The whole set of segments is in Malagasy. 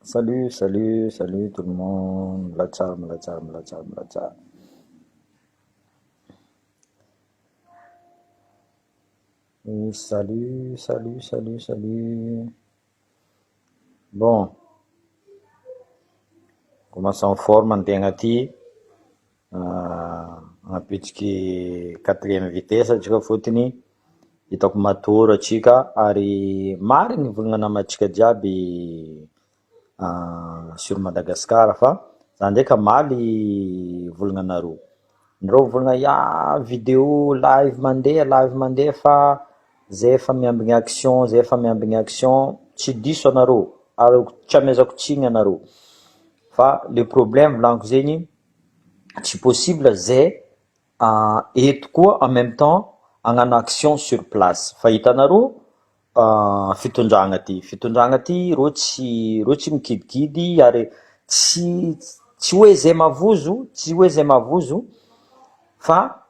Salut, salut, salut tout le monde. La charme, la charme, la charme, la charme. Oui, salut, salut, salut, salut. Bon, commence en forme antegna aty. Agnapitriky quatrième vitesse atsika fotony hitako matory atsika ary mariny volagna namantsika jiaby sur Madagascar fa za ndraika maly volagnanareo. Nareo volagna vidéo live mandeha fa zay efa miambigny action, zay efa miambigny action, tsy diso anareo ary tsy amezako tsiny anareo. Fa le problème volaniko zegny tsy possible zay eto koa en même temps hagnano action sur place. Fa hitanareo fitondragna ty reo tsy mikidikidy ary tsy hoe zay mavozo, tsy hoe zay mavozo fa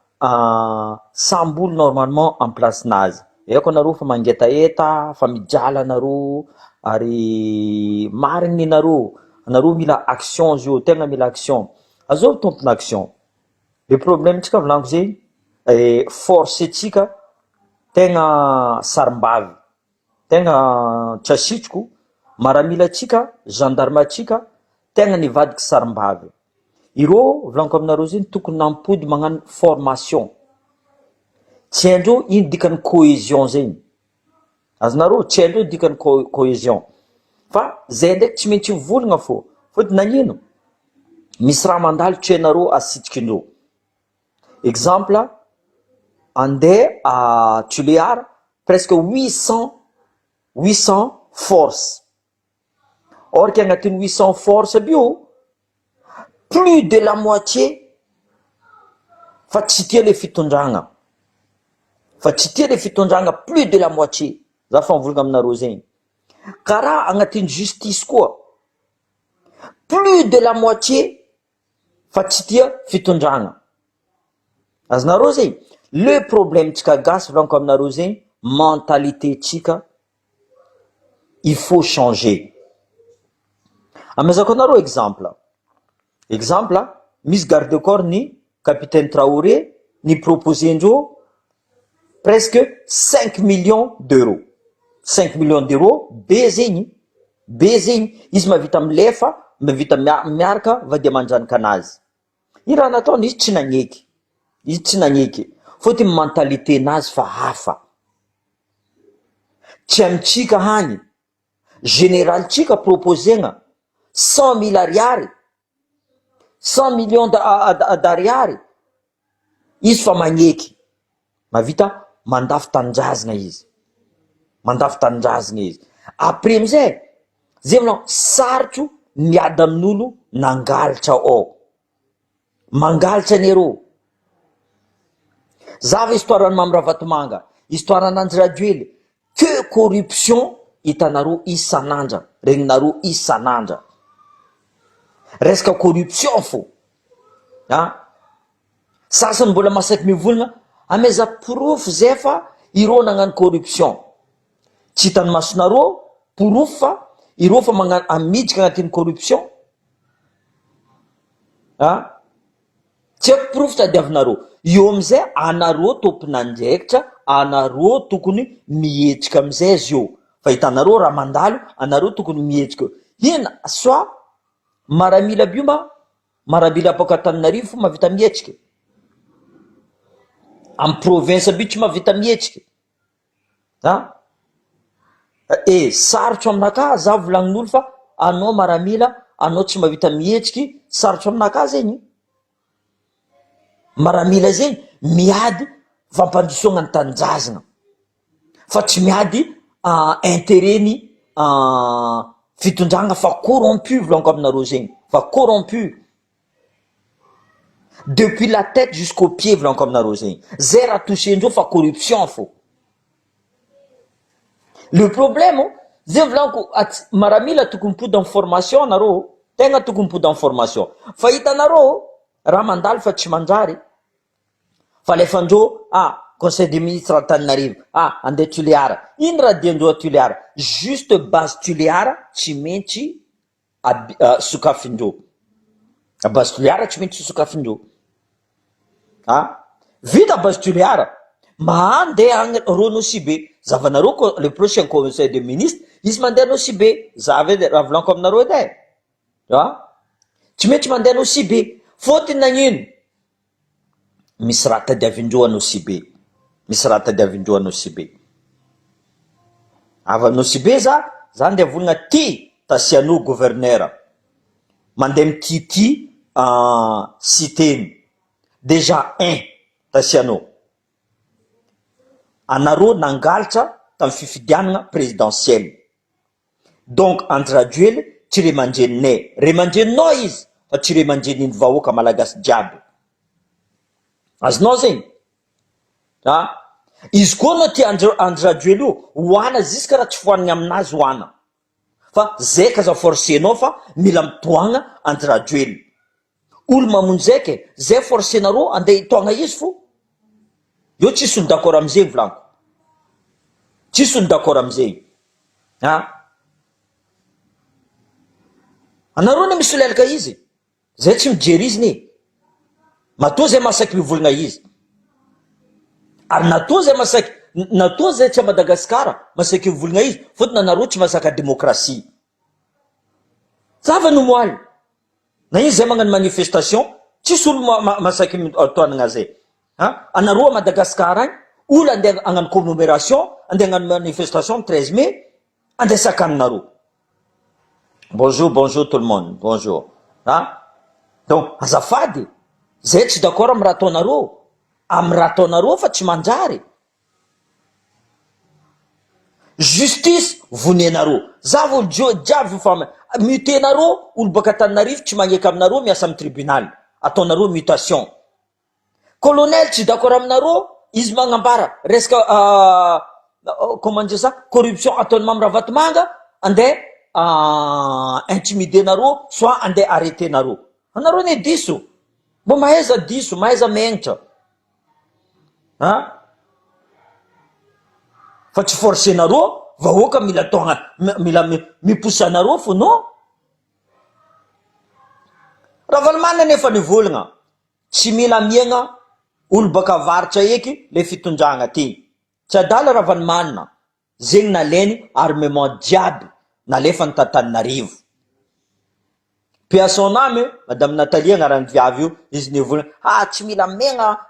samby olo normalement en place nazy. Eko anareo fa mangetaeta, fa mijaly anareo ary mariny anareo mila action zio, tegna mila action. Azô tompona action. Le problème tsika volaniko zegny force tsika tegna sarim-bavy, tegna tsy asitriko, maramila tsika, gendarme tsika tegna nivadiky sarim-bavy. Ireo volaniko aminareo zegny tokony nampody magnano formation. Tsy haindreo ino dikany cohésion zegny. Azonareo tsy haindreo dikany cohésion. Fa zay ndraiky tsy maintsy volagna fô. Fôtony nagnino? Misy raha mandalo tsy hainareo asitrikindreo. Exemple, andeha à Tuléar, presque 800 forces. Or qu'agnatin'ny 800 forces bio, plus de la moitié fa tsy tia le fitondragna. Fa tsy tia le fitondragna plus de la moitié. Za fa mivolagna aminareo zegny. Karaha agnatin'ny justice koa, plus de la moitié fa tsy tia fitondragna. Azonareo zegny, le problème tsika gasy volaniko aminareo zegny, mentalité tsika il faut changer. Amezako anareo exemple, misy garde corps ni capitaine Traoré ni proposendreo presque 5 millions d'euros. 5 millions d'euros, be zegny, izy mavita milefa, mavita miaraka vady amandranika anazy. I raha nataony izy tsy nagneky, fôtony mentalité nazy fa hafa. Tsy amitsika hagny, général tsika proposegna 100 000 ariary, 100 millions d'ariary, izy fa magneky, mavita mandafy tanindrazana izy. Après amizay, zay volanao sarotro miady amin'olo nangalatra ao. Mangalatra anareo. Zava histoiran'ny Mamy Ravatomanga, histoiran'Andry Rajoely, que corruption hitanareo isan'andra, regninareo isan'andra. Resaka corruption fô. Sasany mbola masaky mivolagna, ameza proof zay fa ireo nagnano corruption. Tsy hitany masonareo proof fa ireo fa magnano amidika agnatin'ny corruption. Tsy haiko proof tadiavinareo. Io amizay anareo tompon'andraikitra, anareo tokony mihetsika amizay zio. Fa hitanareo raha mandalo, anareo tokony mihetsika. Ina, soit maramila biomba, maramila baka Antananarivo fo mavita mihetsika. Am province bi tsy mavita mihetsika. Sarotro aminaka za volagnin'olo fa anao maramila, anao tsy mavita mihetsiky, sarotro aminaka zegny. Maramila zegny miady fampandrosoagna ny tanindrazana, fa tsy miady intérêt-ny fitondragna fa corrompu volaniko aminareo zegny, fa corrompu depuis la tête jusqu'au pied volaniko aminareo zegny. Zay raha touchendreo fa corruption fô. Le problème, zay volaniko maramila tokony mipody amin'ny formation anareo, tegna tokony mipody amin'ny formation. Fa hitanareo raha mandalo fa tsy manjary. Fa alefandreo conseil des ministres Antananarivo, andeha Tuléar. Ino raha diandreo a Tuléar? Juste base Tuléar tsy maintsy sokafindreo. Base toliara tsy maintsy sokafindreo. Vita base toliara, mandeha agny rô Nosibe. Zavanareo ko le prochain conseil des ministres, izy mandeha Nosibe. Zavy edy raha volaniko aminareo edy tsy maintsy mandeha Nosibe. Fôtony nagnino? Misy raha tadiavindreo a Nosibe. Misy raha tadiavindreo a Nosibe. Avy a Nosibe za andeha volagna ty Tasiano gouverneur. Mandeha mitity cité. Déjà Tasiano. Anareo nangalatra tamin'ny fifidianana présidentielle. Donc andraduely tsy ray aman-dreninay. Ray aman-dreninao izy fa tsy ray aman-dreniny vahoaka malagasy jiaby. Azonao zegny? Izy koa anao ty andraduely io, hoana ziska raha tsy foanigny aminazy hoana. Fa zay kaza forcenao fa mila mitoagna andraduely. Olo mamonjy zay zay forcenareo andeha hitoagna izy fo. Io tsisy olo d'accord amizay volaniko. Tsisy olo d'accord amizay. Anareo ne misy lelaka izy. Zay tsy mijery izy ne. Matoa zay masaky mivolagna izy. Ary natoa zay masaky, natoa zay tsy a Madagasikara masaky mivolagna izy, fotony anareo tsy masaka démocratie. Zava no moaly. Na izy zay magnano manifestation, tsisy olo masaky toanagna zay. Anareo a Madagasikara agny, olo andeha agnano commémoration, andeha agnano manifestation 13 mai, andeha sakanareo. Bonjour tout le monde. Bonjour. Donc, azafady. Zay tsy d'accord amin'ny raha ataonareo. Amin'ny raha ataonareo fa tsy manjary. Justice vonenareo. Zavy olo jiaby fa mutenareo, olo baka Antananarivo tsy magneky aminareo miasa amin'ny tribunal. Ataonareo mutation. Colonel tsy d'accord aminareo, izy magnambara resaka comment dire ça, corruption ataony Mamirahavatomanga, andeha intimidenareo, soit andeha arrêtenareo. Anareo ne diso. Mbo mahaiza diso, mahaiza menitra. Fa tsy forcenareo, vahoaka mila toagna, mila miposanareo fo non. Ravalomanina nefa nivolagna, tsy mila miegna olo baka avaritra eky le fitondragna ty. Tsy adala Ravalomanina. Zegny nalainy armement jiaby nalefa ny Antananarivo. Paix à son âme, Madame Nathalie agnarany viavy io, izy nivolagna, tsy mila miegna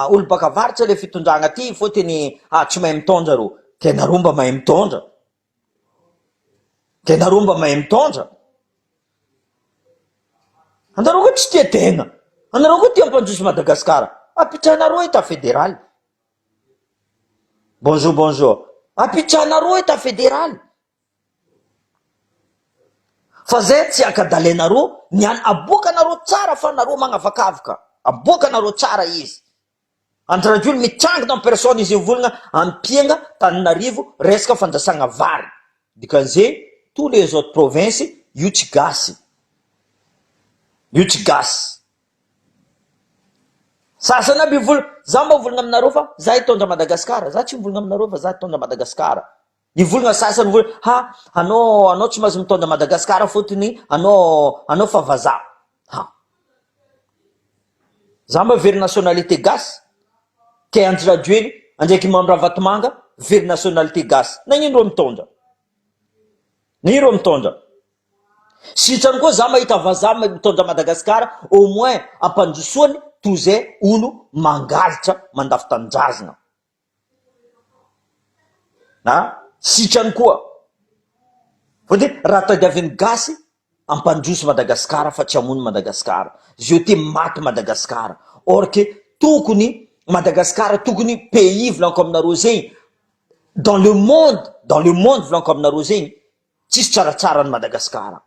olo baka avaritra le fitondragna ty, fotony tsy mahay mitondra rô. Kenareo mba mahay mitondra. Kenareo mba mahay mitondra. Anareo koa tsy tia tegna. Anareo koa tia ampandroso Madagasikara. Apitranareo eta fédéral. Bonjour. Apitranareo eta fédéral. Fa zay tsy akadalainareo, niany aboakanareo tsara fa nareo magnavakavaka. Aboakanareo tsara izy. Andraduely mitrangina en personne izy volagna ampienga Tananarivo resaka fandrasagna vary. Dikan'izay tous les autres provinces io tsy gasy. Io tsy gasy. Sasany aby volagna, za mba volagna aminareo fa za hitondra Madagasikara. Za tsy volagna aminareo fa za hitondra Madagasikara. Nivolagna sasany volagna, anao tsy mahazo mitondra Madagasikara fotony anao fa vazaha. Za mba very nationalité gasy. Ke andraduely, andraiky Mamirahavatomanga, very nationalité gasy. Nagnino rô mitondra? Nagnino rô mitondra? Sitrany koa za mahita vazaha mitondra Madagasikara, au moins ampandrosoany toy zay olo mangalitra mandafy tanindrazana. Sitrany koa. Fotony raha tadiavin'ny gasy, ampandroso Madagasikara fa tsy hamono Madagasikara. Jeté maty Madagasikara. Or que tokony Madagasikara tokony pays volaniko aminareo zegny. Dans le monde volaniko aminareo zegny, tsisy tsaratsara ny Madagasikara.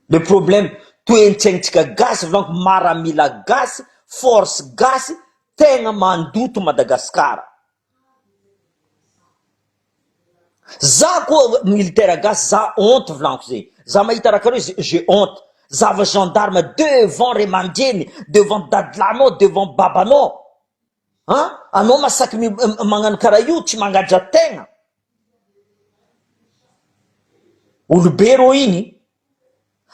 Le problème, toentsaignintsika gasy volaniko, maramila gasy, force gasy, tegna mandoto Madagasikara. Za koa militaire gasy, za honte volaniko zegny. Za mahita raha karaha io, j'ai honte. Zava gendarme devant Remandjeny, devant dadlanao, devant babanao. Anao masaky magnano karaha io, tsy mangadra tegna. olobe rô igny,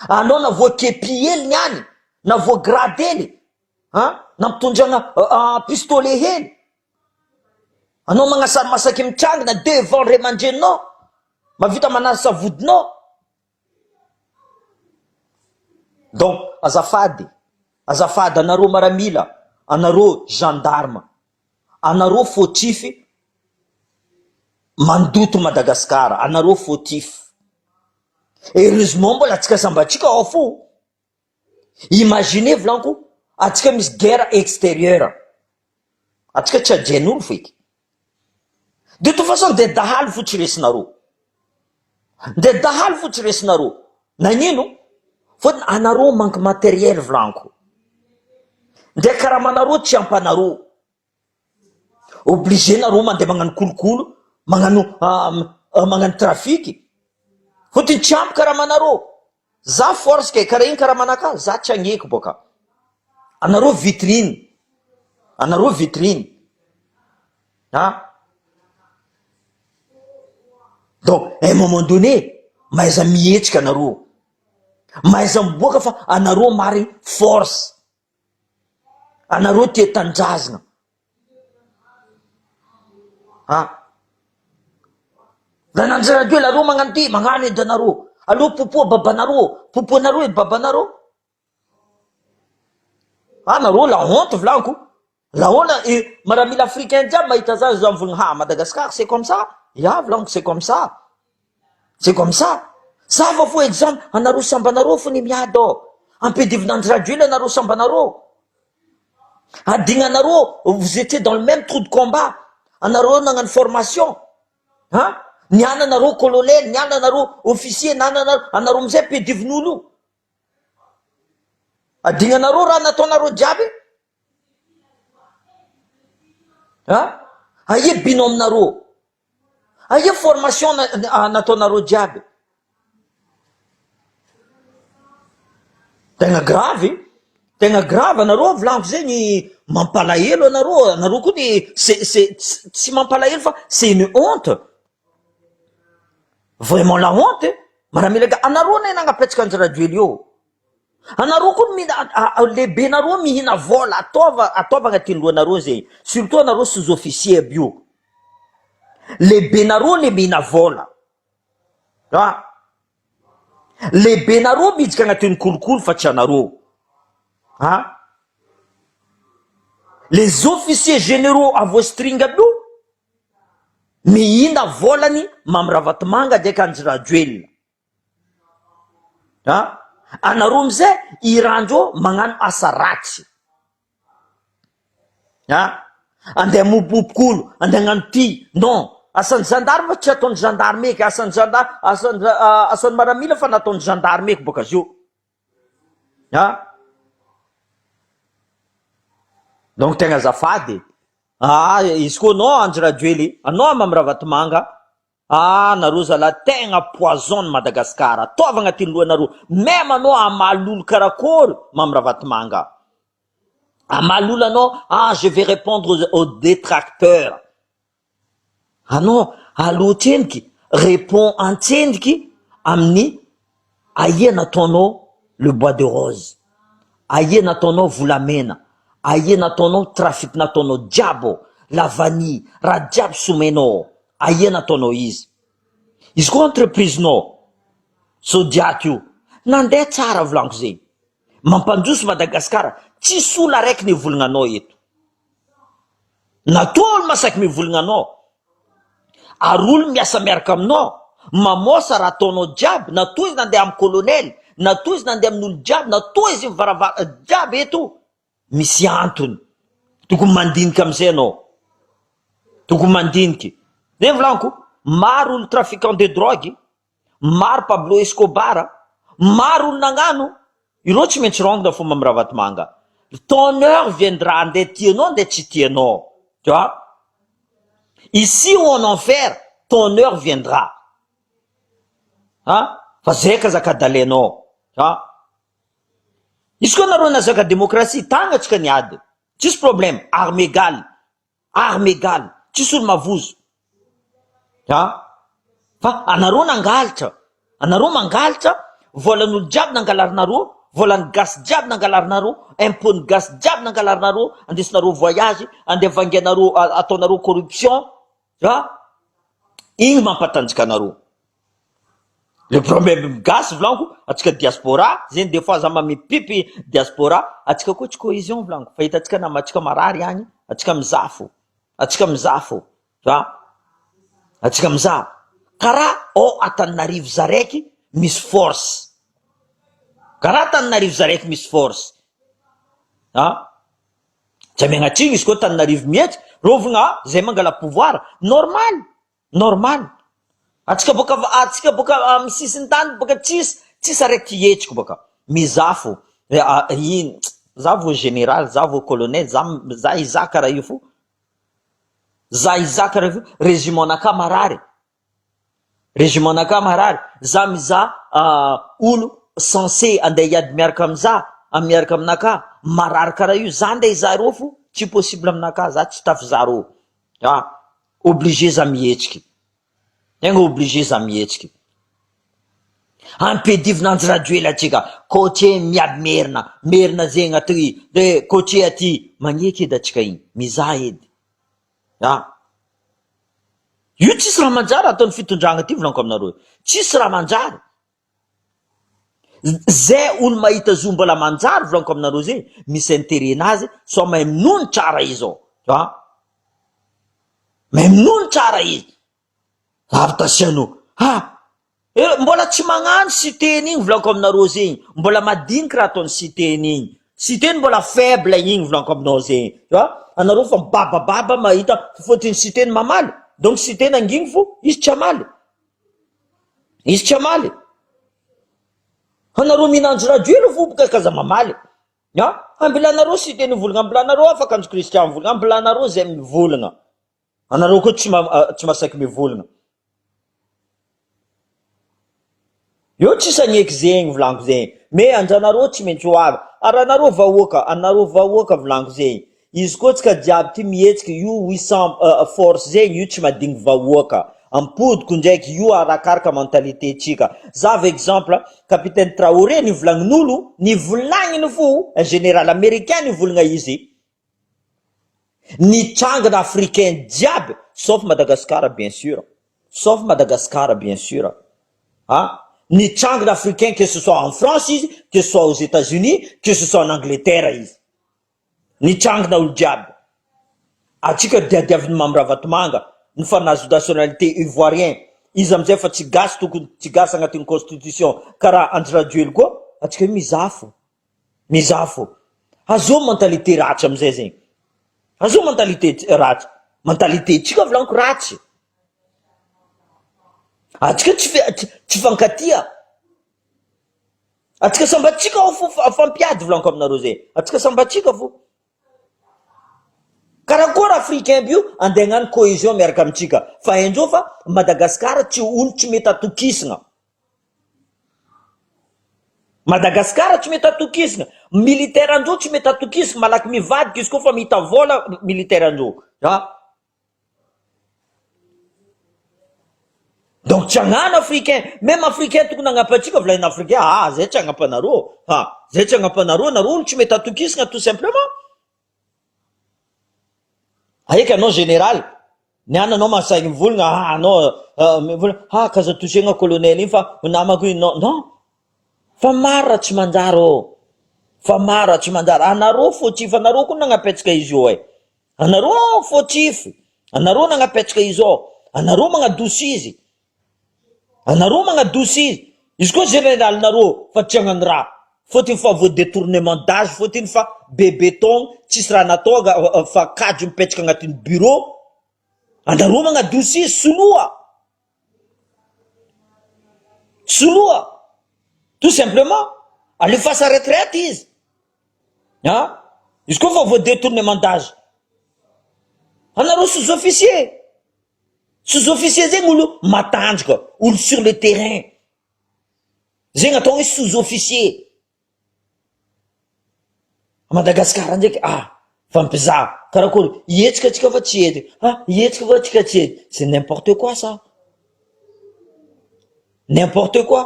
anao na voakepy hely any na voagrady hely na mitondrana pistolet hely, anao magnasary masaky mitrangana devant ray aman-dreninao, mavita manasa savodinao. Donc azafady anareo maramila, anareo gendarme, anareo fautif mandoto Madagasikara, anareo fautif. Heureusement mbola atsika sambatsika ao fo. Imaginez volanko, atsika misy guerre extérieure, atsika tsy ajen'olo feky. De toute façon de dahalo fo tsy resinareo, de dahalo fo tsy resinareo. Nagnino? Fôtony anareo manque matériel volanko, ndraiky karamanareo tsy ampanareo, obligé nareo mandeha magnano kolokolo, magnano trafiky, fôtony tsy ampy karamanareo. Za force ke karaha igny karamanaka, za tsy agneky boka. Anareo vitrine, anareo vitrine. Donc à un moment donné mahaiza mihetsika anareo, mahaiza miboaka fa anareo mariny force, anareo tia tanjazana. La nanjaradio lareo magnano ty magnano edy anareo, aleo popoa babanareo, popoanareo edy babanareo. Anareo la honte volanko, la honte. Maramila africain jiaby mahita za za mivolagna Madagascar c'est comme ça. Ya volanko c'est comme ça, c'est comme ça. Zava fo exemple, anareo sambanareo fo ny miady ao, ampedivinanjy radio ela anareo sambanareo, adignanareo, vous étiez dans le même trou de combat, anareo nagnano formation, niana anareo colonel, niana anareo officier, niana anareo amizay pedivin'olo, adignanareo raha nataonareo jiaby. Aie bino aminareo, aie formation nataonareo jiaby. Tegna grave anareo volanko zegny, mampalahelo anareo koa ny tsy mampalahelo fa c'est une honte, vraiment la honte. Maramila anareo na nagnapetraka anjy radio io, anareo koa lehibe nareo mihina vola, ataova agnaty lohanareo zegny, surtout anareo sous-officier aby io, lehibe nareo le mihina vola, lehibe nareo midika agnatin'ny kolokolo fa tsy anareo. Les officiers généraux avostringa aby io mihina volany Mamirahavatmanga ndraiky Andry Rajoelina. Anareo amizay irandreo magnano asa ratsy, andeha mopopokolo, andeha agnano ty, non. Asan'ny gendarme tsy ataon'ny gendarme eky, asan'ny maramila fa nataon'ny gendarme eky boka zio. Donc tegna azafady, izy koa anao Andry Rajoely, anao Mamirahavatmanga, nareo zala tegna poison ny Madagasikara, ataova agnatin'ny lohanareo. Même anao amalolo karakory Mamirahavatmanga, amalolo anao, je vais répondre aux détracteurs. Anao alohatreniky répond antsendiky amin'ny aia nataonao le bois de rose, aia nataonao volamena, aia nataonao trafic nataonao jiaby, la vanille, raha jiaby somenao, aia nataonao izy. Izy koa entreprise-nao Sodiato io nandeha tsara volanko zegny, mampandroso Madagasikara, tsisy olo araiky nivolagna eto, nataolo masaky mivolagna anao, arolo miasa miaraka aminao, mamosa raha ataonao jiaby, natoa izy nandeha amin'ny colonel, natoa izy nandeha amin'olo jiaby, natoa izy mivaravara jiaby eto, misy antony, tokony mandiniky amizay anao, tokony mandiniky. De volanko, maro olo trafiquant de drogue, maro Pablo Escobar, maro olo nagnano, ireo tsy maintsy rongona fo Mamirahavatmanga. Ton heure viendra, andeha tianao andeha tsy tianao, tu vois. Ici ou en enfer, ton heure viendra. Fa zay ka zakadalenao. Izy koa nareo nazaka démocratie, tagnatsika niady, tsisy problème, arme égale, tsisy olo mavozo. Fa anareo nangalatra, anareo mangalatra volan'olo jiaby nangalarinareo, volan'ny gasy jiaby nangalarinareo, impôny gasy jiaby nangalarinareo, andesinareo voyage, andeha vangianareo, ataonareo corruption, igny mampatanjaka anareo. Le problème gasy volaniko, atsika diaspora, zeny des fois za mamipipi diaspora, atsika koa tsy cohésion volaniko, fa hitatsika namatsika marary agny, atsika mizafo, atsika mizafo, atsika mizafo. Karaha Antananarivo zaraiky misy force. Karaha Antananarivo zaraiky misy force. Tsy megnatrigny izy koa Antananarivo mihetsy, rovagna zay mangala pouvoir, normal. Atsika boka amy sisiny tany boka tsisy araiky hetsiko boka. Mizafo. Ino, za vo général, za vo colonel, za izaka raha io fo. Za izaka raha io, régiment-naka marary. Régiment-naka marary. Za miza olo censé andeha hiady miaraka amza, miaraka aminaka, marary karaha io, za andeha izareo fo, tsy possible aminaka, za tsy tafy zareo. Obligé za mihetsiky. Tegna obligé za mihetsiky. Ampedivina anjirajoela atsika, coaché miady merina zegny aty, de coaché aty, magneky edy atsika igny, mizaha edy. Io tsisy raha manjary ataon'ny fitondragna ty volaniko aminareo. Tsisy raha manjary. Zay olo mahita zo mbola manjary volaniko aminareo zay, misy intérêt nazy, so mahay minono tsara izy ao. Mahay minono tsara izy. Avitasiano. Mbola tsy magnano cité igny volaniko aminareo zegny. Mbola madinika raha ataony cité igny. Cité mbola faible igny volaniko aminao zegny. Anareo fa babababa mahita fotiny cité mamaly. Donc cité nangigny fo, izy tsy amaly. Izy tsy amaly. Anareo minandro radio elo fo boka kaza mamaly. Ambilanareo cité nivolagna, ambilanareo afaka andro Kristian mivolagna, ambilanareo zay mivolagna. Anareo koa tsy masaky mivolagna. Io tsisy agneky zegny volaniko zegny. Me andranareo tsy maintsy ho avy. Anareo vahoaka volaniko zegny. Izy koa tsika diaby ty mihetsiky io 800 force zegny, io tsy madigny vahoaka. Ampodiko ndraiky io arakaraka mentalité tsika. Za av exemple, capitaine Traoré nivolagnin'olo, nivolagniny fo, un général américain nivolagna izy. Nitrangana africain diaby, sauf Madagascar bien sûr. Sauf Madagascar bien sûr. Nitrangana africain, que ce soit en France izy, que ce soit aux États-Unis, que ce soit en Angleterre izy. Nitrangana olo diaby. Atsika diadiaviny mamravatomanga, ny fanazo nationalité ivoirien, izy amizay fa tsy gasy tokony tsy gasy agnatin'ny constitution, karaha anjirajoely koa, atsika mizafo. Azo mentalité ratsy amizay zegny. Azo mentalité ratsy. Mentalité tsika volaniko ratsy. Atsika tsy fankatia. Atsika sambatsika fo fampiady volaniko aminareo zegny. Atsika sambatsika fo. Karakory africain bio andeha hagnano cohésion miaraka amitsika. Fa indreo fa Madagascar tsy olo tsy mety atokisana. Madagascar tsy mety atokisana. Militaire andreo tsy mety atokisana, malaky mivadika izy koa fa mita vola militaire andreo. Donc tsy agnano africain, même africain tokony agnapatsika volana africain, zay tsy agnapanareo. Zay tsy agnapanareo, nareo olo tsy mety atokisana tout simplement. Aika anao général, niana anao masaky mivolagna, anao kaza tosegna colonel iny fa namako iny, non. Fa mara tsy manjary fa mara tsy manjary. Anareo fautif, anareo koa nagnapetsaka izy io Anareo fautif, anareo nagnapetsaka izy anareo magnadosi izy. Izy koa général nareo fa tsy agnano raha. Fotiny fa vo détournement d'âge, fotiny fa bébéton, tsisy raha natao fa kadro mipetraka agnatin'ny bureau. Anareo magnadosi izy, soloa. Tout simplement, alefasa retraite izy. Izy koa fa vo détournement d'âge. Anareo sous-officier. Sous-officier zegny olo matanjaka, olo sur le terrain. Zegny atao hoe sous-officier. Madagascar ndraiky, fampizaha. Karakory, ietsika atsika fa tsy ety. Ietsika fa atsika tsy ety. C'est n'importe quoi ça. n'importe quoi.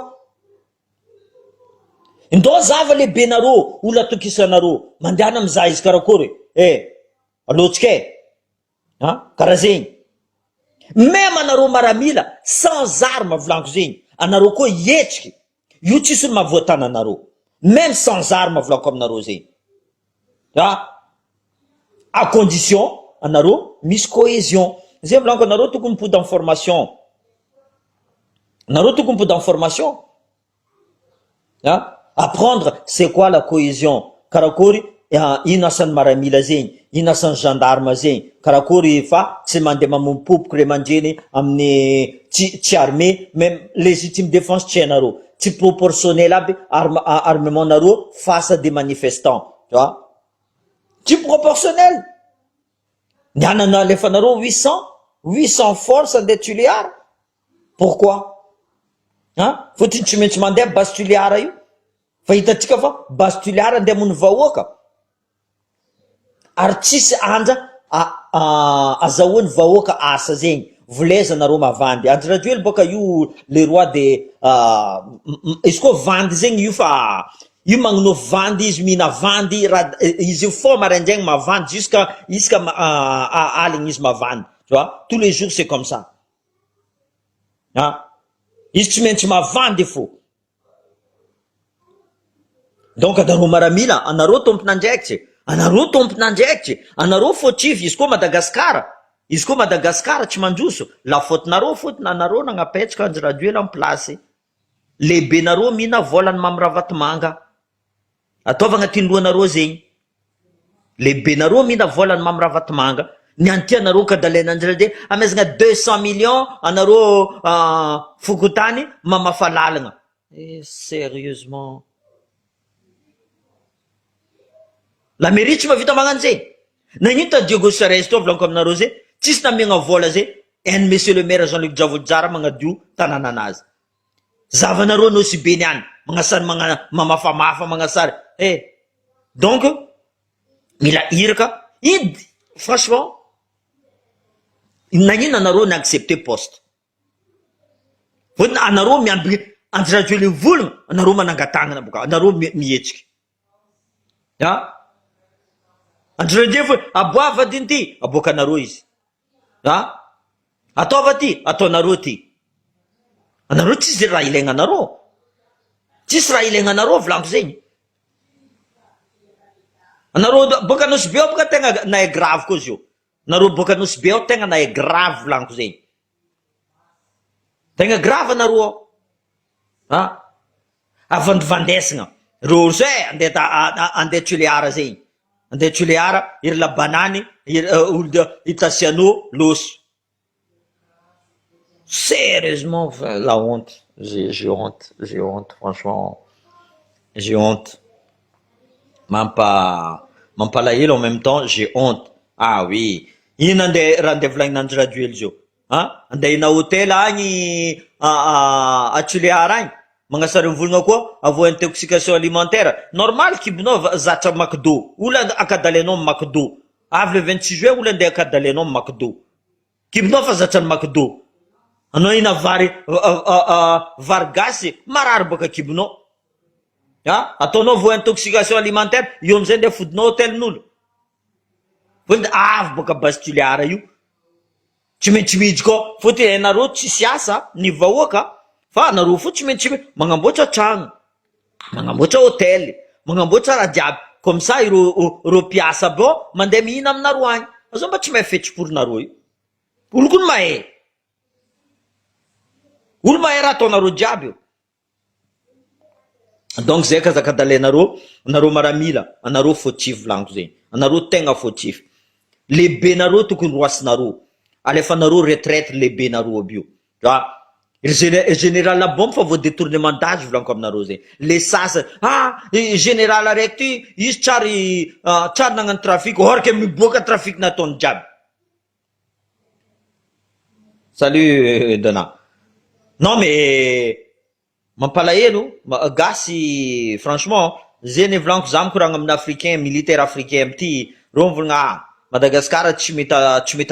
Indao zava lehibe nareo olona atokisanareo mandehana mizaha izy karakory alotsika karaha zegny. Même anareo maramila sans arme volaniko zegny, anareo koa ietriky io tsisy ny mahavoatana anareo, même sans arme volako aminareo zegny à condition anareo misy cohésion. Zay volaniko anareo tokony mipody en formation, anareo tokony mipody en formation apprendre c'est quoi la cohésion, karakory ino asan'ny maramila zegny, ino asan'ny gendarme zegny, karakory fa tsy mandeha mamompopoko ray aman-dreny amin'ny tsy armé, même légitime défense tsy hainareo, tsy proportionnel aby armement nareo face à des manifestants, tu vois, tsy proportionnel. Nianana alefanareo 800 force andeha Tuléar, pourquoi fotiny tsy maintsy mandeha base Tuléar io, fa hitatsika fa base Tuléar andeha mony vahoaka ary tsisy anja azahoany vahoaka asa zegny, voleza nareo mavandy Andry Rajoely boka io le roi de izy koa vandy zegny io fa io magnano vandy izy, mihina vandy izy fo maraindraigny mavandy jusqu'à aligny izy mavandy, tu vois, tous les jours c'est comme ça izy tsy maintsy mavandy fo. Donc anareo maramila, anareo tompon'andraikitry, anareo tompon'andraikitry, anareo fautif. Izy koa Madagasikara tsy mandroso, la faute nareo fotony anareo nagnapetraka Andry Rajoely en place. Lehibe nareo mihina volany mamiravatomanga, ataovagna tin-lohanareo zegny. Lehibe nareo mihina volany mamiravatomanga, nianty anareo kadalaina Andry Rajoely amezagna 200 millions anareo fokotany mamafa lalagna. Sérieusement la mairie tsy mavita magnano zegny. Nagnino ta Diego Sarez to volaniko aminareo zay, tsisy namiagna vola zay hainy monsieur le maire Jean-Luc Javoljara magnadio tanànanazy. Zavanareo no si be niany magnasary mamafamafa magnasary donc mila iraka idy. Franchement nagnino anareo ni accepter poste fotony anareo miamby Andry Rajoely volagna, anareo manangatagnana boka, anareo mihetsiky Andry Rajoely fo aboava diny ty aboaka anareo izy ataova ty ataonareo ty. Anareo tsisy raha ilaigna anareo, tsisy raha ilaigna anareo volaniko zegny. Anareo boka Nosy-Be boka tegna nahay grave koa zio, anareo boka Nosy-Be tegna nahay grave volaniko zegny, tegna grave anareo avandivandesagna reo zay andeha Tuléar zegny, andeha Tuléar iry la banany olo Itasiano losy. Sérieusement la honte, j'ai honte franchement, j'ai honte. Mampalahelo en même temps, j'ai honte. Ah oui, ino raha andeha volagnin'Andry Rajoely zio andeha ina hôtel agny à Tuléar agny magnasary mivolagna koa avo intoxication alimentaire. Normal kibinao zatra McDo, olo akadalenao McDo avy le 26 juin, olo andeha akadalenao McDo, kibinao fa zatra ny McDo. Anao ina vary gasy marary boka kibinao ataonao vo intoxication alimentaire, io amizay ndeha fodinao hôtelin'olo fotony avy boka base Tuléar io. Tsy maintsy miditsy koa fotony hainareo tsisy asa ny vahoaka, fa anareo fo tsy maintsy magnamboatra tragno, magnamboatra hôtel, magnamboatra raha jiaby, comme ça ireo mpiasa bo mandeha mihina aminareo agny. Azao mba tsy mahay fetsi-poronareo io, olo koa mahay, olo mahay raha ataonareo jiaby io. Donc zay kazakadalenareo, anareo maramila, anareo fautif volaniko zegny, anareo tegna fautif. Lehibe nareo tokony roasinareo, alefanareo retraite lehibe nareo aby io général Labombe fa vo détournement d'âge volaniko aminareo zegny. Le sasany général araiky ty izy tsary nagnano trafic, oraka miboaka trafic nataony jiaby. Salut Dana. Non mais mampalahelo gasy franchement zegny volaniko zaho mikoragna amin'ny africain, militaire africain amty reo mivolagna Madagascar tsy mety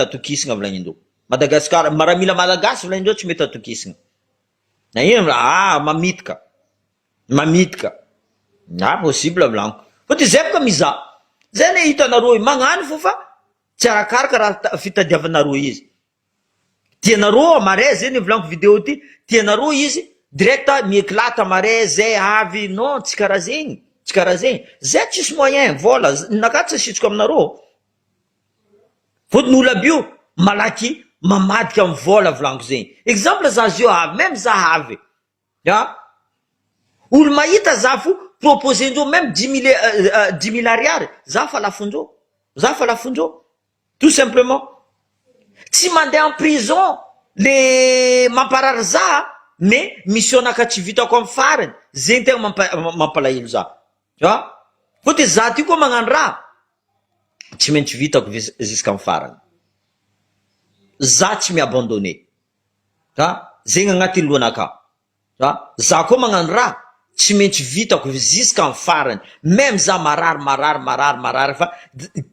atokisagna volagnin'indreo. Madagascar maramila malagasy volagnin'indreo tsy mety atokisagna. na ino mamitika possible vlaniko fa ty zay boka miza zay ne hitanareo magnano fo fa tsy arakaraka raha fitadiavanareo izy tianareo amare zay ny vlaniko vidéo ty tianareo izy direct mieklata mare zay avy non tsy karaha zegny tsy karaha zegny zay tsisy moyen vola naka tsy asitsiko aminareo fotony olo aby io malaky mamadika amy vola vlaniko zegny exemple za zio avy même za avy olo mahita za fo proposendreo même 10 000 ariary za fa lafondreo tout simplement tsy mandeha en prison le mamparary za mais missionaka tsy vitako amy farany zegny tegna mampalahelo za fotony za ty koa magnano raha tsy maintsy vitako jusqu'à amy farany za tsy miabandonné zegny agnaty lohanaka za koa magnano raha tsy maintsy vitako jusqu'à amy farany même za marary fa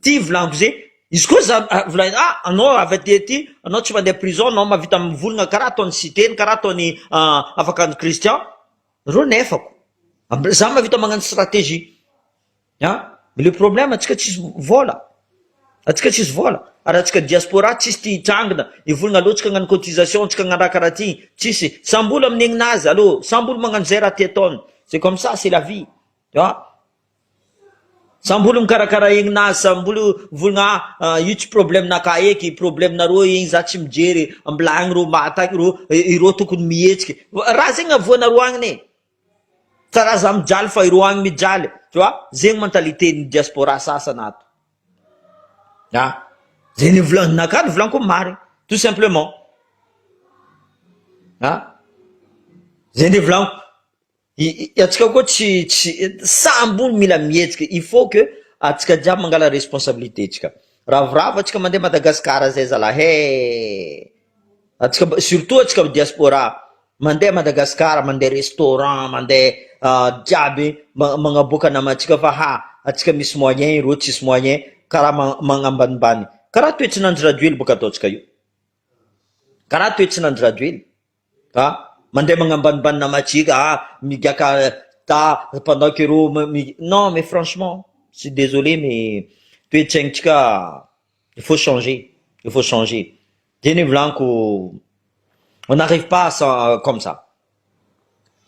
ty volaniko zay izy koa za volany anao avy aty ty anao tsy mandeha prison anao mavita mivolagna karaha ataony citeny karaha ataony afakany Christian ro nefako za mavita magnano stratégie mais le problème atsika tsisy vola ary atsika diaspora tsisy ty hitrangina ivolagna aloha tsika hagnano cotisation tsika hagnano raha karaha ty tsisy sambolo amin'ny aignazy allo sambolo magnano zay raha ty ataony c'est comme ça c'est la vie sambolo mikarakara aignazy sambolo volagna io tsy problème naka eky problème nareo igny za tsy mijery ambilagny ro mataky iro tokony mihetsiky raha zegny avoanareo agny ne fa raha za mijaly fa iro agny mijaly zegny mentalité ny diaspora sasana ato zay ny volanaka ny volaniko marigny tout simplement zay ny volaniko atsika koa tsy sambolo mila mihetsika il faut que atsika jiaby mangala responsabilité tsika ravoravo atsika mandeha Madagasikara zay zala atsika surtout atsika diaspora mandeha Madagasikara mandeha restaurant mandeha jiaby magnaboaka namatsika fa atsika misy moyen ro tsisy moyen karaha magnambanimbany karaha toetsy nandry radoely boka ataotsika io karaha toetsy nandry radoely mandeha magnambanimbany namatsika migaka pendant que ro non mais franchement je suis désolé mais toetsaignintsika il faut changer zay volaniko on n'arrive pas comme ça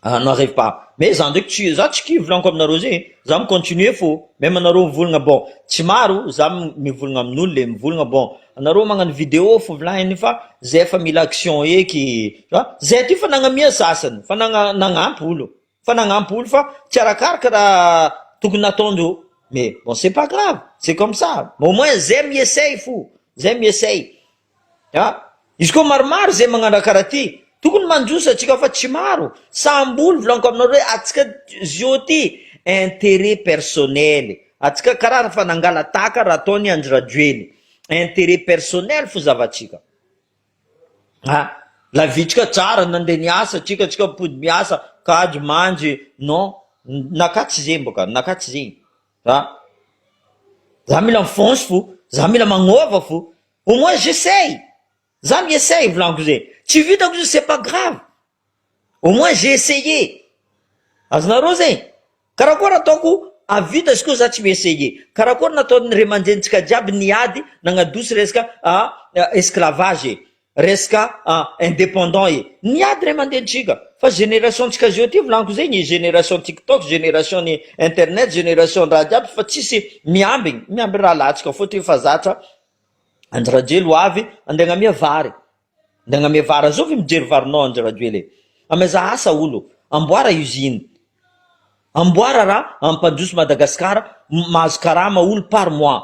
on n'arrive pas mais za ndraiky za tsy volaniko aminareo zegny za micontinue fo même anareo mivolagna bon tsy maro za mivolagna amin'olo le mivolagna bon anareo magnano vidéo fo volagny fa zay fa mila action eky zay ty fa nagnamia sasany fa nagnampy olo fa tsy arakaraka raha tokony nataondreo mais bon c'est pas grave c'est comme ça mais au moins zay miessaye fo zay miessaye izy koa maromaro zay magnano raha karaha ty tokony mandrosa atsika fa tsy maro sambolo volaniko aminareo hoe atsika zio ty intérêt personnel atsika karaha fa nangala taka raha ataony Andry Rajoely intérêt personnel fo zavatsika la vie tsika tsara nandeha niasa tsika pody miasa kajy manjy non nakatsy zegny boka nakatsy zegny za mila mifonce fo za mila magnova fo au moins j'essaye za miessaye volaniko zay tsy vitako izy c'est pas grave au moins j'ai essayé azonareo zegny karakory ataoko avita izy koa za tsy miessaye karakory nataony ray aman-drenitsika jiaby niady nagnadosy resaka esclavage resaka indépendant niady ray aman-drenitsika fa génération tsika zio ty volaniko zegny génération TikTok génération ny internet génération raha jiaby fa tsisy miamby raha latsika fotony fa zatra Andry Rajoely ho avy andeha agnamia vary azovy mijery varinao Andry Rajoely amaza asa olo amboara usine amboara raha ampandroso Madagasikara mahazo karama olo par mois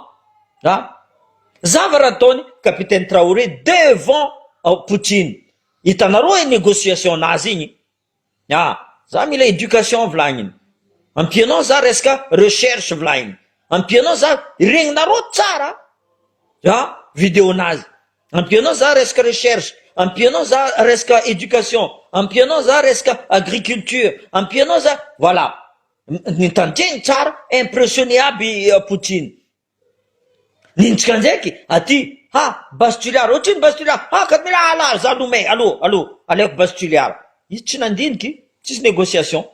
zava raha ataony capitaine Traoré devant Poutine hitanareo négociation nazy igny za mila éducation volagniny ampianao za resaka recherche volagniny ampianao za regninareo tsara vidéo nazy ampianao za resaka recherche ampianao za resaka éducation ampianao za resaka agriculture ampianao za voilà nitandregny tsara impressionné aby Poutine nintsika ndraiky aty Bastuliar ohatriny Bastuliar 4 000 za lomay allo aleko Bastuliar izy tsy nandiniky, tsisy négociation.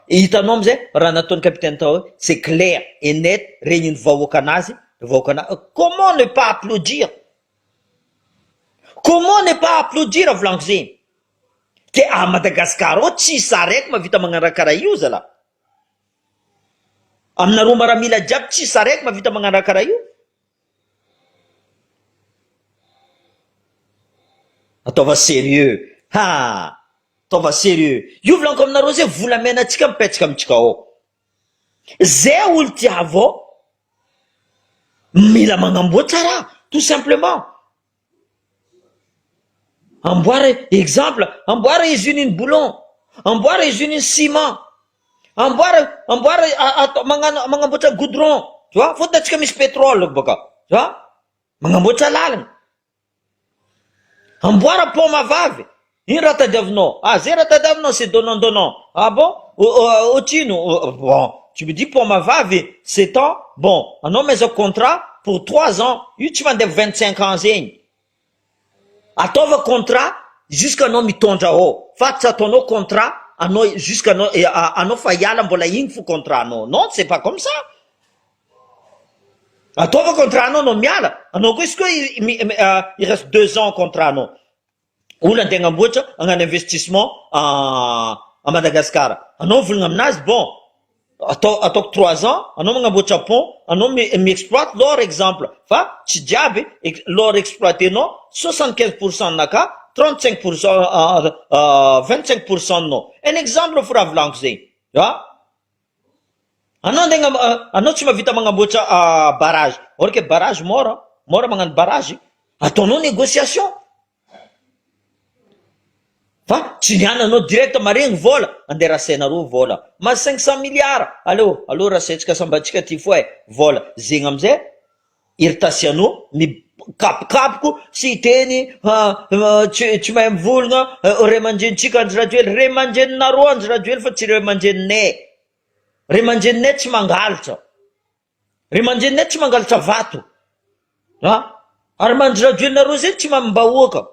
E hitanao amizay raha nataon'ny capitaine tao c'est clair et net, regny ny vahoaka anazy, comment ne pas applaudir, comment ne pas applaudir volaniko zegny ke a Madagasikara ao tsisy araiky mavita magnano karaha io zala, aminareo miaramila jiaby tsisy araiky mavita magnano karaha io. Ataova sérieux, ataova sérieux, io volaniko aminareo zay volamena atsika mipetsaka amitsika ao, zay olo tiavo mila magnamboatra raha tout simplement. Amboara exemple, amboara usine boulon, amboara usine ciment, amboara magnamboatra goudron, tu vois, fôtony atsika misy pétrole baka, tu vois, magnamboatra lalana, amboara poma vavy, ino raha tadiavinao? Zay raha tadiavinao c'est donnant. Bon, otrino? Bon, tu me dis poma vavy, c'est temps, bon, anao maizako contrat pour 3 ans, io tsy mandeha 25 ans zegny. Ataova contrat jusqu'anao mitondra ao, fa tsy ataonao contrat anao jusqu'anao anao fa hiala mbola igny fo contrat anao. Non, c'est pas comme ça. Ataova contrat anao miala, anao koa izy koa il reste 2 ans contrat anao. Olo andeha agnamboatra agnano investissement à Madagascar. Anao volagna aminazy, bon, ataoko 3 ans, anao magnamboatra pont, anao mi-exploite l'or exemple. Fa tsy jiaby l'or exploitenao 75% naka, 35%, 25% no. Un exemple fo raha volaniko zegny. Anao tsy mavita magnamboatra barrage. Or que barrage mora magnano barrage. Ataonao négociation. Fa tsy niana anao direct maregny vola, andeha rasainareo vola. Ma 500 milliards. Allô rasaintsika sambatsika ty fo vola. Zegny amizay irritasianao mikapokapoko sy teny tsy mahay mivolagna ray aman-drenitsika Andry Rajoely, ray aman-dreninareo Andry Rajoely fa tsy ray aman-dreninay. Ray aman-dreninay tsy mangalatra, ray aman-dreninay tsy mangalatra vato, ary Andry Rajoelinareo zay tsy mambahoaka.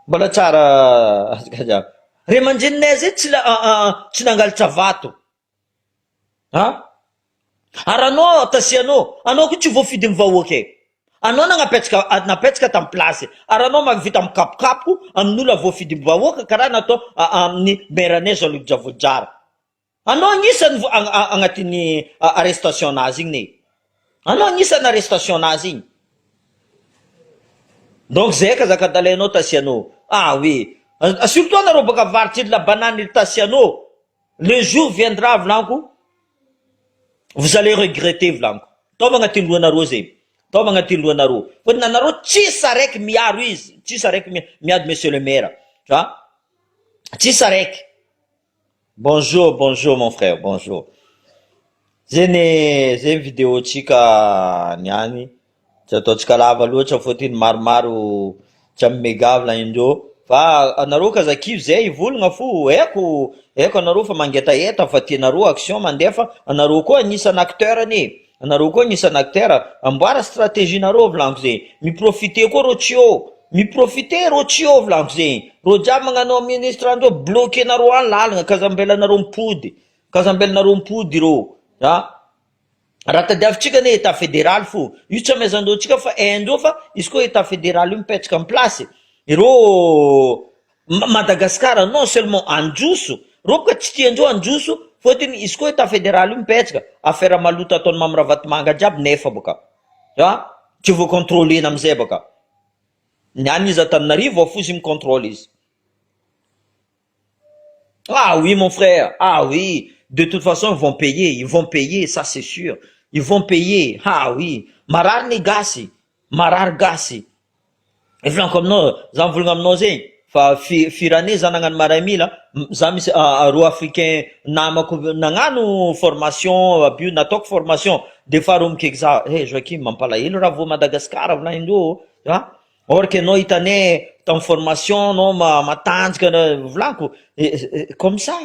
Mbola tsara ray aman-dreninay zay tsy nangalatra vato. Ary anao tasianao, anao koa tsy voafidy mivahoaka e. Anao napetraka tamin'ny plasy, ary anao mavita mikapokapoko amin'olo voafidy mivahoaka karaha natao amin'ny mairanay Jean-Luc Javoajara. Anao agnisany agnatin'ny arrestation nazy igny ne. Anao agnisany arrestation nazy igny. Donc zay ka zakadalainao tasianao. Oui. Surtout anareo baka varotry la banane tasianao. Le jour viendra volaniko, vous allez regretter volaniko. Taova agnatin'ny lohanareo zay. Taova agnatin'ny lohanareo. Fôtony anareo tsisy araiky miaro izy, tsisy araiky miady monsieur le maire. Tu vois? Tsisy araiky. Bonjour mon frère, bonjour. Zay vidéo tsika niany. Tsy ataotsika lava loatra fôtiny maromaro tsy amimegavina indreo. Fa anareo kazakivy zay ivolagna fo, eko anareo fa mangetaeta fa tianareo action mandeha fa anareo koa anisany acteur ane. Anareo koa anisany acteur, amboara stratégie nareo volaniko zegny. Miprofite koa rô tio. Miprofite rô tio volaniko zegny. Rô jiaby magnano ministre andreo bloqué nareo any lalagna kazambelanareo mipody rô. Raha tadiavitsika ne état fédéral fo. Io tsy amaizandreo tsika fa indreo fa izy koa état fédéral io mipetraka amin'ny place. Ireo Madagascar non seulement androso, rô boka tsy tiandreo androso, fôtiny izy koa état fédéral io mipetraka, affaire maloto ataony Mamiravatomanga jiaby nefa boka. Tsy voacontrôlena amizay boka. Niany izy Antananarivo afozy micontrôle izy. Oui mon frère, oui. De toute façon, ils vont payer, ça c'est sûr. Ils vont payer, oui. Marar ni gasi, marar gasi. Et voilà comme nous, zan voulons amener zegny, fa firane zan nagnano maramila, zan misy roa africain namako nagnano formation, bio nataoko formation, des fois romiko za, Joakim mampalahelo raha vo Madagascar volaindreo, or que anao hitanay tam formation, anao matanjaka volaniko, comme ça.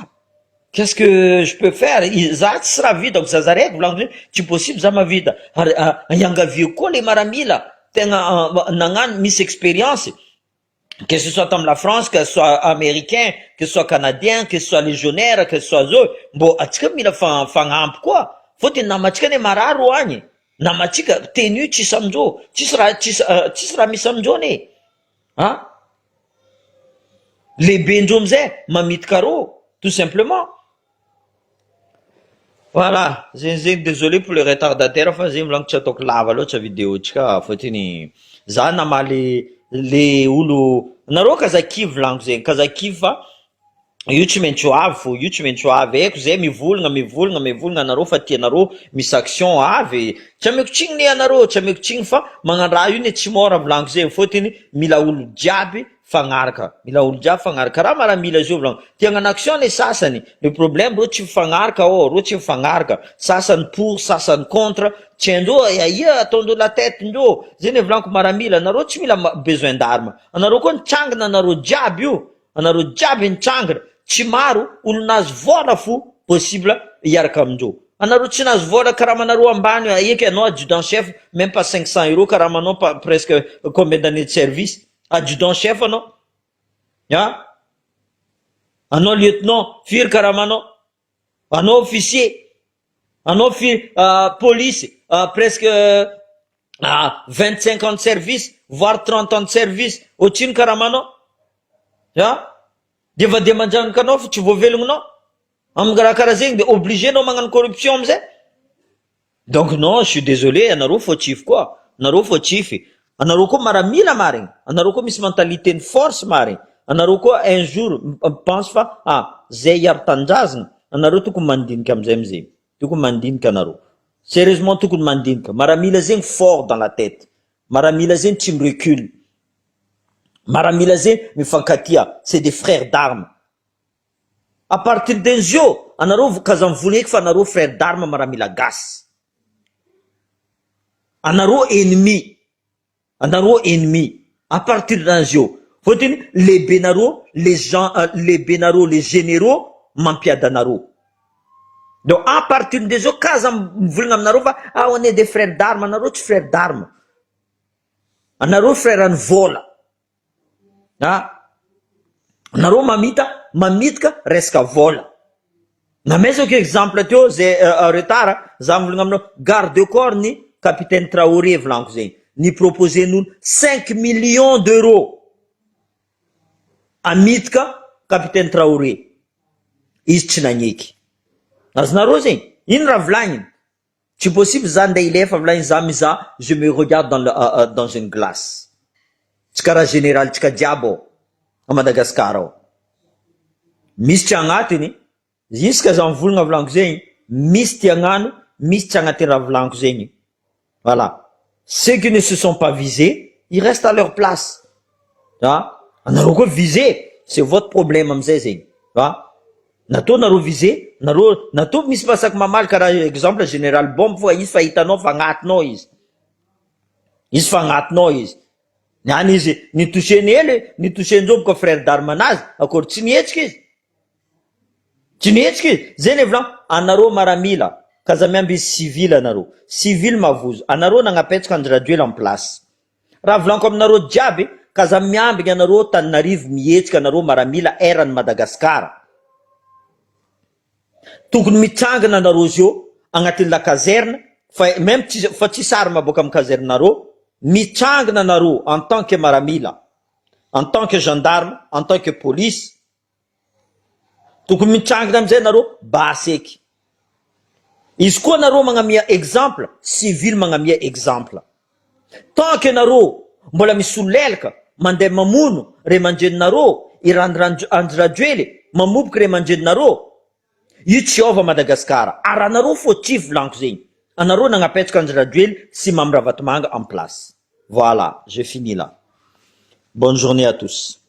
Qu'est-ce que je peux faire? Za tsy raha vita ko zaza raiky volaniko tsy possible za mavita. Iangavio koa le maramila tegna nagnano misy expérience. que ce soit la France, que ce soit américain, que ce soit canadien, que ce soit légionnaire, que ce soit eux, bon, atsika mila fagnampy koa. Fôtiny namatsika ne mararo agny. Namatsika tenu tsisy amindreo, tsisy raha misy amindreo ne. Hein? Lehibe-ndreo amizay mamitika rô, tout simplement. Voilà, désolé pour le retardataire fa zegny volagno tsy ataoko lava loatra vidéo tsika fôtiny za nama le olo nareo kazakivy volagno zegny kazakivy fa io tsy maintsy ho avy fô io tsy maintsy ho avy haiko zay mivolagna anareo fa tianareo misy action avy tsy ameko tsigny ne anareo tsy ameko tsigny fa magnano raha io ne tsy mora volagno zegny fôtiny mila olo jiaby fagnaraka raha maramila zio volagno tiagnano action ne sasany le problème reo tsy mifagnaraka reo tsy mifagnaraka sasany pour sasany contre tiandreo aia ataondreo la tête ndreo zay ne volaniko maramila anareo tsy mila besoin d'arme anareo koa nitsangana anareo jiaby io anareo jiaby nitsangana tsy maro olo nazy vola fo possible hiaraka amindreo anareo tsy nazy vola karaha manareo ambany eky anao adjudant chef même pas 500 euros karaha manao presque combien d'années de service adjudant chef anao anao lieutenant firy karaha manao anao officier anao firy police presque 25 ans de service voire 30 ans de service ohatrino karaha manao defa de manjanaka anao fa tsy voavelogninao amin'ny raha karaha zegny de obligé anao magnano corruption amizay donc non je suis désolé anareo fo tsify koa anareo fo tsify anareo koa maramila marigny anareo koa misy mentalité ny force marigny anareo koa un jour pense fa zay hiaro tanindrazana anareo tokony mandinika amizay tokony mandinika anareo sérieusement tokony mandinika maramila zegny fort dans la tête maramila zegny tsy mirecule maramila zegny mifankatia c'est des frères d'armes à partir d'un zio anareo kaza mivoly eky fa anareo frère d'armes maramila gasy anareo ennemi à partir d'un zio fôtiny lehibe nareo les généraux mampiady anareo donc à partir de zio kaza mivolagna aminareo fa on est des frères d'armes anareo tsy frère d'armes anareo frère any vola anareo mamitika resaka vola namezako exemple teo zay retard za mivolagna aminao garde de corps ny capitaine Traoré volaniko zegny ny proposé n'olo 5 millions d'euros amitika capitaine Traoré izy tsy nagneky azonareo zegny ino raha volagniny tsy possible za ndeha ilefa volagniny za miza je me regarde dans une glace tsy karaha général tsika jiaby a Madagasikara ao misy tsy agnatiny jusque za mivolagna volaniko zegny misy ty agnano misy tsy agnatiny raha volaniko zegny voilà ceux qui ne se sont pas visés ils restent à leur place anareo koa visé c'est votre problème amizay zegny natao nareo visé natao misy pasaky mamaly karaha exemple général bombe fa izy fa hitanao fa agnatinao izy fa agnatinao izy niany izy nitoucheny hely nitouchen'zao boka frère d'arme anazy akory tsy nihetsiky izy zay ne volan anareo maramila kaza miamby izy civil anareo civil mavozo anareo nagnapetsaka Andradioel en place raha volaniko aminareo jiaby kaza miambigny anareo Tananarivo mihetsika anareo maramila erany Madagasikara tokony mitsangana anareo zio agnatin'ny la caserne fa même fa tsy sary maboaka amin'ny casernareo mitsangana anareo en tant que maramila en tant que gendarme en tant que police tokony mitsangana amizay anareo baseky izy koa anareo magnamia exemple civil magnamia exemple tant que anareo mbola misy olelaka mandeha mamono re mandreninareo Andradioely mamoboky re mandreninareo io tsy ova Madagasikara ary anareo fo tsy volaniko zegny anareo nagnapetsaka Andradioely sy Mamiravatomanga en place voilà je finis là bonne journée à tous